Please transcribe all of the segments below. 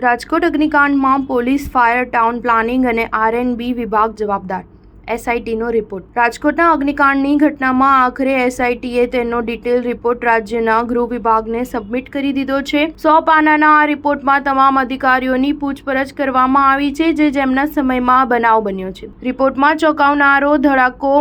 રાજકોટ અગ્નિકાંડમાં police, fire, town planning અને R&B વિભાગ જવાબદાર. SITનો રિપોર્ટ. રાજકોટના અગ્નિકાંડની ઘટનામાં આખરે SITએ તેનો ડિટેલ રિપોર્ટ રાજ્યના ગૃહ વિભાગને સબમિટ કરી દીધો છે. 100 પાનાના આ રિપોર્ટમાં તમામ અધિકારીઓની પૂછપરછ કરવામાં આવી છે, જેમના સમયમાં બનાવ બન્યો છે. રિપોર્ટમાં ચોંકાવનારો ધડાકો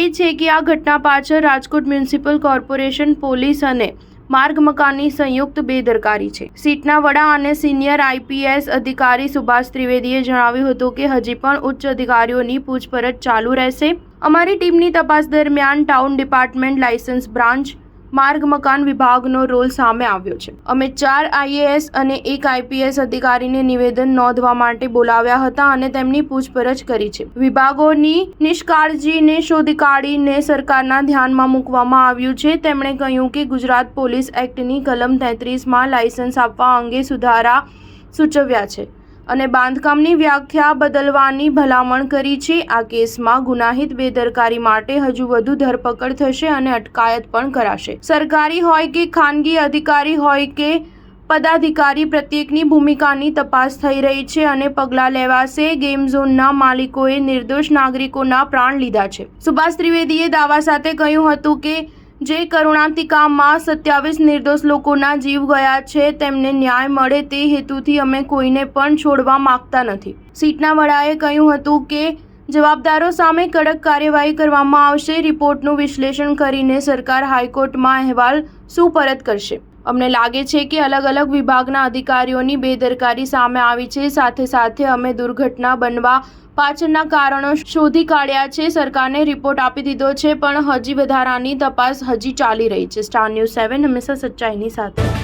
એ છે કે આ ઘટના પાછળ રાજકોટ મ્યુનિસિપલ કોર્પોરેશન, પોલીસ અને માર્ગ મકાનની સંયુક્ત બેદરકારી છે. સીટના વડા અને સિનિયર IPS અધિકારી સુભાષ ત્રિવેદીએ જણાવ્યું હતું કે હજી પણ ઉચ્ચ અધિકારીઓની પૂછપરછ ચાલુ રહેશે. અમારી ટીમની તપાસ દરમિયાન ટાઉન ડિપાર્ટમેન્ટ, લાયસન્સ બ્રાન્ચ, માર્ગ મકાન વિભાગનો રોલ સામે આવ્યો છે. અમે 4 IAS અને 1 IPS અધિકારીને નિવેદન નોંધવા માટે બોલાવ્યા હતા અને તેમની પૂછપરછ કરી છે. વિભાગોની નિષ્કાળજીને શોધી કાઢીને સરકારના ધ્યાનમાં મૂકવામાં આવ્યું છે. તેમણે કહ્યું કે ગુજરાત પોલીસ એક્ટની કલમ 33માં લાયસન્સ આપવા અંગે સુધારા સૂચવ્યા છે અને બાંધકામની વ્યાખ્યા બદલવાની ભલામણ કરી છે. આ કેસમાં ગુનાહિત બેદરકારી માટે હજુ વધુ ધરપકડ થશે અને અટકાયત પણ કરાશે. સરકારી હોય કે ખાનગી અધિકારી હોય કે પદાધિકારી, પ્રત્યેકની ભૂમિકાની તપાસ થઈ રહી છે અને પગલાં લેવાશે. ગેમ ઝોનના માલિકોએ નિર્દોષ નાગરિકોના પ્રાણ લીધા છે. સુભાષ ત્રિવેદીએ દાવા સાથે કહ્યું હતું કે જે કરુણાંતિકામાં 27 નિર્દોષ લોકોના જીવ ગયા છે, તેમને ન્યાય મળે તે હેતુથી અમે કોઈને પણ છોડવા માંગતા નથી. સીટના વડાએ કહ્યું હતું કે જવાબદારો સામે કડક કાર્યવાહી કરવામાં આવશે. રિપોર્ટનું વિશ્લેષણ કરીને સરકાર હાઈકોર્ટમાં અહેવાલ સુપરત કરશે. અમને લાગે છે કે અલગ અલગ વિભાગના અધિકારીઓની બેદરકારી સામે આવી છે. સાથે સાથે અમે દુર્ઘટના બનવા પાછળના કારણો શોધી કાઢ્યા છે. સરકારને રિપોર્ટ આપી દીધો છે, પણ હજી વધારાની તપાસ હજી ચાલી રહી છે. સ્ટાર ન્યૂઝ 7 હંમેશા સચ્ચાઈની સાથે.